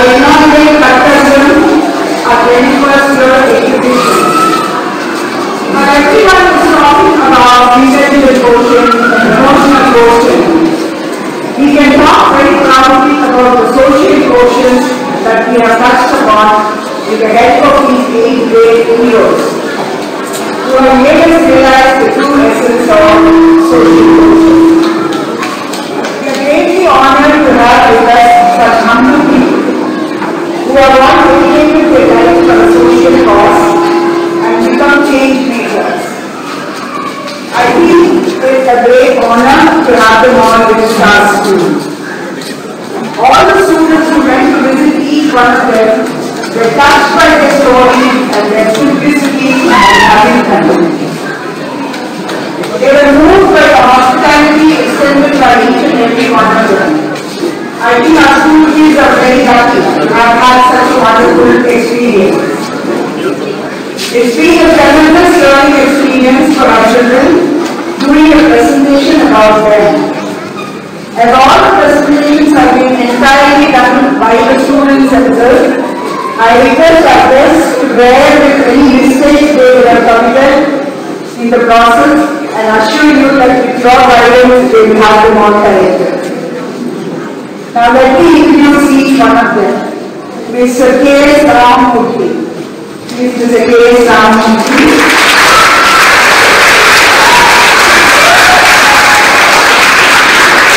inaugurate Kartavya, our 21st year exhibition. Now everyone is talking about intelligent quotient and emotional quotient. We can talk very proudly about the social quotient that we have touched upon with the help of these 8 great heroes, who have made us realize the true essence of social quotient. We are greatly honored to have with us such humble people who have all dedicated their lives for a social cause and become change makers. I feel it's a great honor to have them all with us too. All the students who went to visit each one of them were touched by their story and their simplicity and having family. They were moved by the hospitality extended by each and every one of them. I think our school kids are very lucky to have had such a wonderful experience. It's been a tremendous learning experience for our children doing a presentation about them. As all the presentations have been entirely done by the students themselves, I request our guests to bear with any mistakes they would have committed in the process and assure you that with your guidance they will have them all corrected. Now let me introduce each one of them. Mr. K. Ramamurthy. Please, Mr. K. Ramamurthy.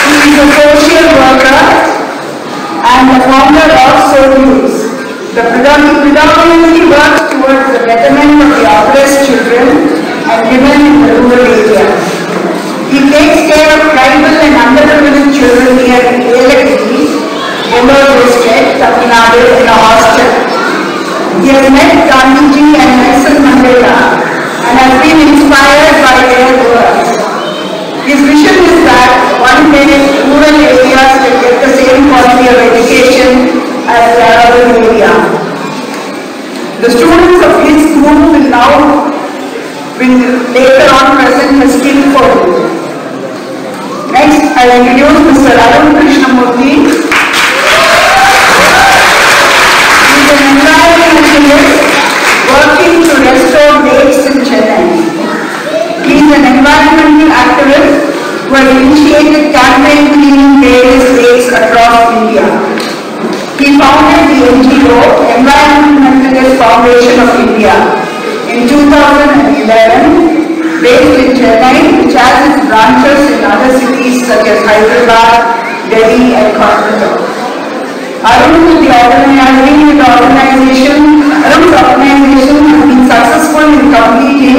He is a social worker and the founder of SONEWS. The predominantly works towards the betterment of the oppressed children and women in the rural areas. He takes care of tribal and underprivileged children near Elagiri, Vellore district, Tamil Nadu, in a hostel. He has met Gandhiji and Nelson Mandela and has been inspired by their work. His vision is that one day rural areas will get the same quality of education as the urban area. The students of his school will later on present his skill for you. Next, I will introduce Mr. Arun Krishnamurthy. He is an environmentalist working to restore lakes in Chennai. He is an environmental activist who has initiated campaign cleaning various lakes across India. He founded the NGO Environmentalist Foundation of India in 2011. Based in Chennai, which has its branches in other cities such as Hyderabad, Delhi and Kolkata. Arun's organization has been successful in completely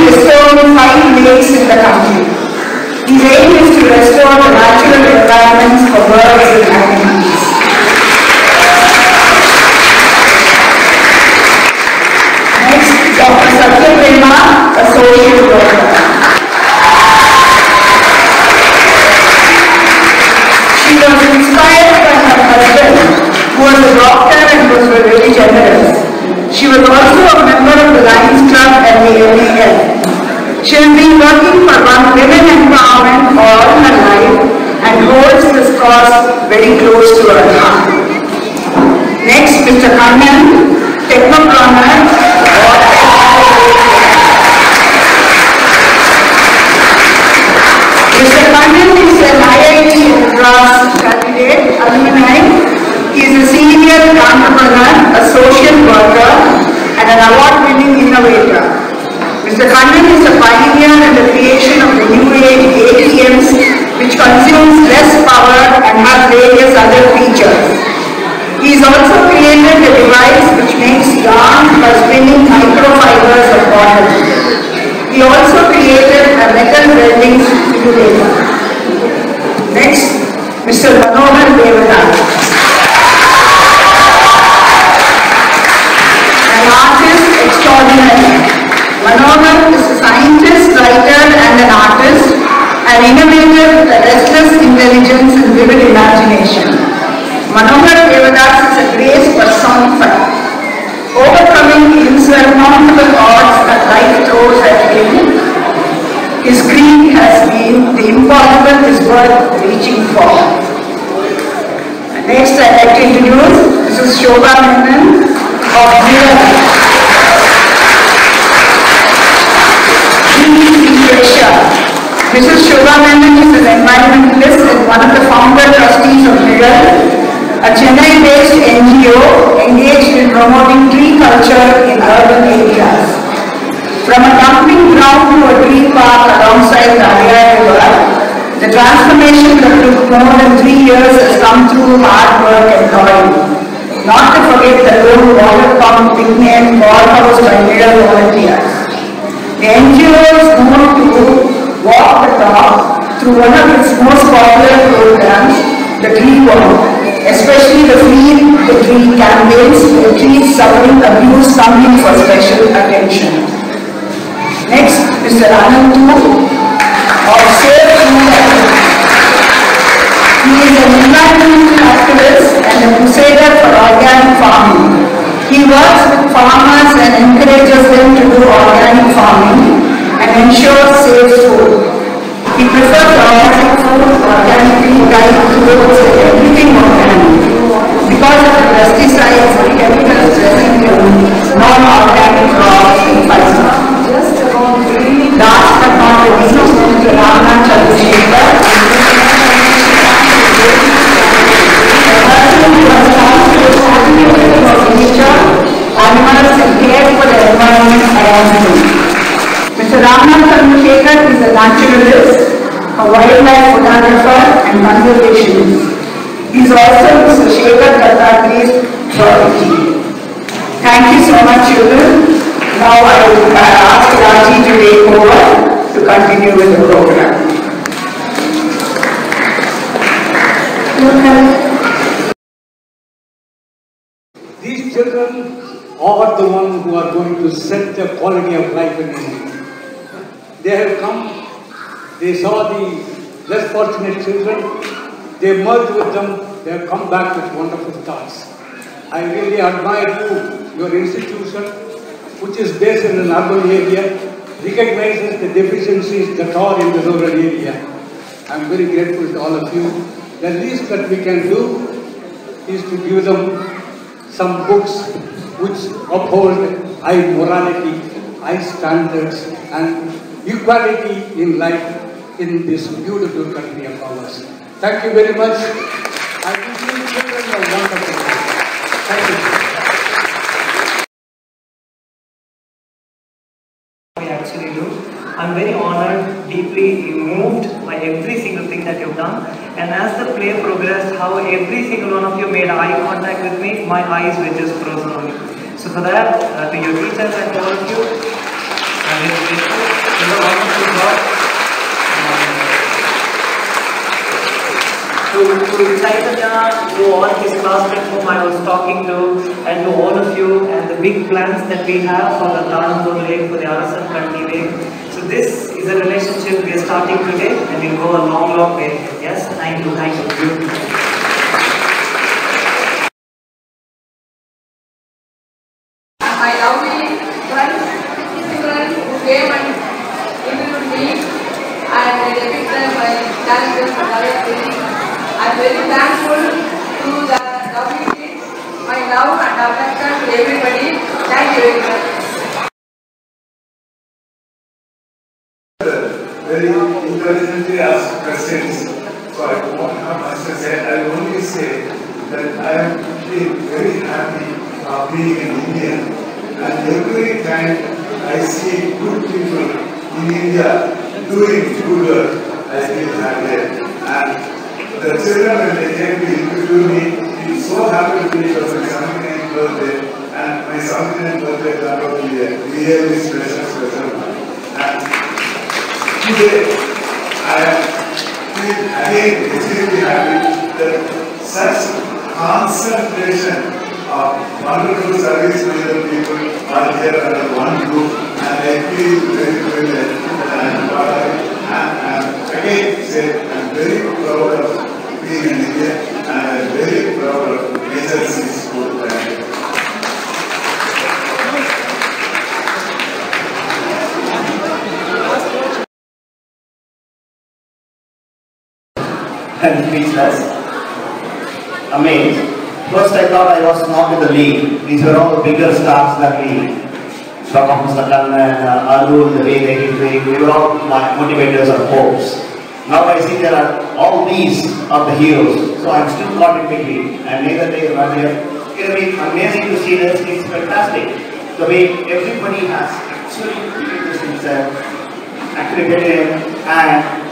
restoring 5 lakes in the country. His aim is to restore the natural environments for birds and animals. Dr. Satya Prema, a social worker. She was inspired by her husband, who was a doctor and was very generous. She was also a member of the Lions Club and the LEL. She has been working for women empowerment all her life and holds this cause very close to her heart. Next, Mr. Kannan, technopreneur. Mr. Kannan is an IIT Madras candidate, alumni. He is a senior entrepreneur, a social worker, and an award-winning innovator. Mr. Kannan is a pioneer in the creation of the new age ATMs, which consumes less power and has various other features. He has also created a device which makes yarn by spinning microfibers of cotton. He also created a metal welding simulator. Next, Mr. Manohar Devadas, an artist extraordinary. Manohar is a scientist, writer and an artist, an innovator with a restless intelligence and vivid imagination. Manohar Devadas is a grace personified. Overcoming insurmountable odds that life throws at him, his creed has been the impossible is worth reaching for. Next, I'd like to introduce Mrs. Shobha Menon of Asia. Mrs. Shobha Menon is an environmentalist and one of the founder trustees of MIRAL, a Chennai-based NGO engaged in promoting tree culture in urban areas. From a dumping ground to a tree park alongside the Arya River, the transformation that took more than 3 years has come through hard work and toil. Not to forget the lone water pump picnic and ball house by MIRAL volunteers. The NGO is known to walk the talk through one of its most popular programs, the Tree Walk, especially the Free the Tree campaigns where trees suffering abuse come in for special attention. Next, Mr. Anandu of Save Food Activity. He is an environmental activist and a crusader for organic farming. He works with farmers and encourages them to do organic farming and ensures safe food. He prefers organic food, organically guided towards everything organic because of the pesticides and chemicals present in non-organic crops and spices. Last but not least, Mr. Ramnath Chandrasekhar, a person who has transformed for nature, animals and care for the environment around him. Mr. Ramnath Chandrasekhar is a naturalist, a wildlife photographer and conservationist. He is also Mr. Shekhar Dattatri's protege. Thank you so much, children. Now I will ask Raji to take over to continue with the program. These children are the ones who are going to set the quality of life in India. They have come, they saw the less fortunate children, they merged with them, they have come back with wonderful thoughts. I really admire you, your institution, which is based in an urban area, recognizes the deficiencies that are in the rural area. I am very grateful to all of you. The least that we can do is to give them some books which uphold high morality, high standards and equality in life in this beautiful country of ours. Thank you very much. I wish you children a wonderful day. Thank you. Actually do. I'm very honored, deeply moved by every single thing that you've done. And as the play progressed, how every single one of you made eye contact with me, my eyes were just frozen on you. So for that, to your teachers and to all of you, I'm very grateful. You're a wonderful God. To Chaitanya, to all his classmates whom I was talking to, and to all of you, and the big plans that we have for the Tanampur Lake, for the Arasan Kandi Lake. So this is a relationship we are starting today, and will go a long, long way. Yes, thank you, thank you. My lovely friends, children who came and interviewed me, and I depicted my challenges for directly. I am very thankful to the WT, my love and affection to everybody. Thank you very much. Very intelligently asked questions. So I won't have much to say. I will only say that I am very happy of being an Indian. And every time I see good people in India doing good work, I feel happy. And the children, when they came to interview me, I'm so happy to be for my 79th birthday, and my 79th birthday turned out to be a really special one. And today, I feel again extremely happy that such concentration of wonderful service-minded people are here under one roof, and I feel very privileged and again say I'm very proud of being in India, and I'm very proud of Nature Seeds School. And speechless, amazed, First I thought I was not in the league. These were all the bigger stars than me. Dr. Mustakan and Arun, the way they did play, they were all my motivators and hopes. Now I see there are all these are the heroes. So I'm still caught in between. And neither day or here. It'll be amazing to see this. It's fantastic. The way everybody has actually created this himself, actually did it, and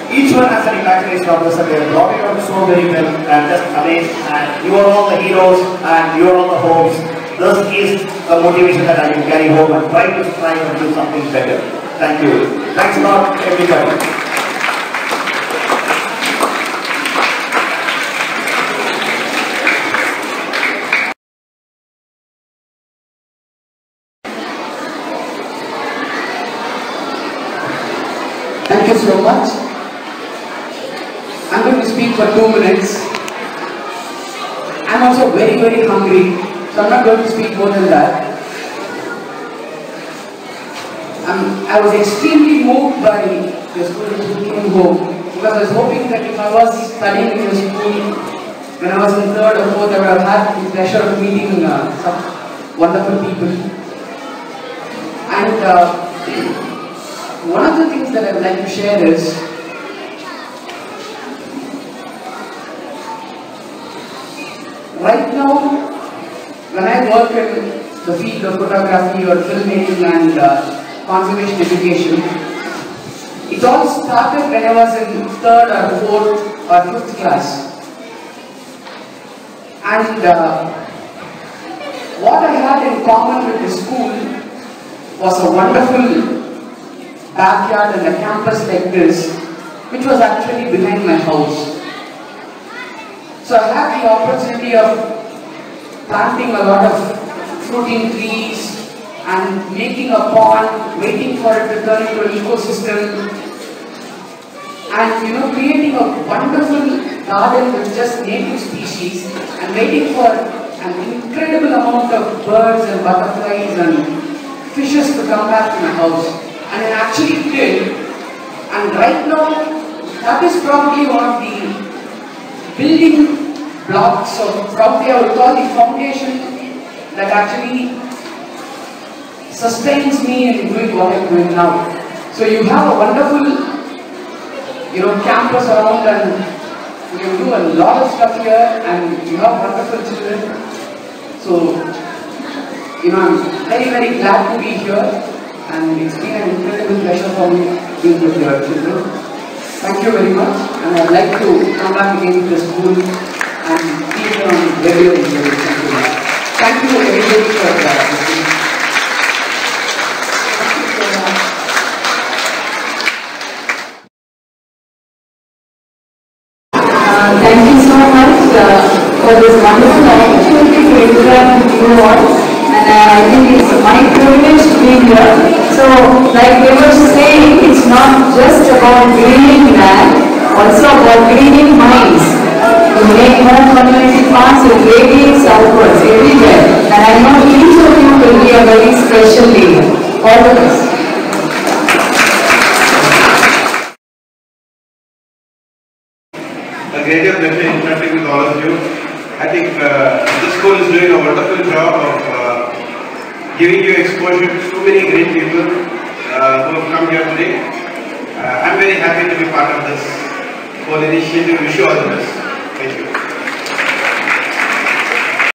each one has an imagination of this, and they are brought it out so very well, and just amazed. And you are all the heroes, and you are all the hopes. This is the motivation that I can carry home and try to strive and do something better. Thank you. Thanks a lot, everybody. Thank you so much. I'm going to speak for 2 minutes. I'm also very, very hungry, so I'm not going to speak more than that. I was extremely moved by the students who came home, because I was hoping that if I was studying in the school when I was in 3rd or 4th, I would have had the pleasure of meeting some wonderful people. And one of the things that I would like to share is right now, when I work in the field of photography or filmmaking and conservation education, it all started when I was in 3rd or 4th or 5th class. And what I had in common with the school was a wonderful backyard and a campus like this, which was actually behind my house. So I had the opportunity of planting a lot of fruiting trees and making a pond, waiting for it to turn into an ecosystem, and creating a wonderful garden with just native species and waiting for an incredible amount of birds and butterflies and fishes to come back to my house. And I actually did, and right now that is probably one of the building blocks, or probably I would call the foundation that actually sustains me in doing what I'm doing now. So you have a wonderful campus around, and you do a lot of stuff here, and you have wonderful children. So I'm very, very glad to be here. And it's been an incredible pleasure for me being with your children. Thank you very much, and I'd like to come back again to the school and be here on radio. Thank you everybody for listening. Thank you so much for this wonderful opportunity to interact with you all. And I think it's my privilege to be here. So, like they were saying, it's not just about greening land, also about greening minds. To make more community parks, it radiates outwards everywhere. And I know each of you will be a very special leader. All the best. A great pleasure interacting with all of you. I think this school is doing a wonderful job of giving you exposure to so many great people who have come here today. I'm very happy to be part of this whole initiative. Wish you all the best.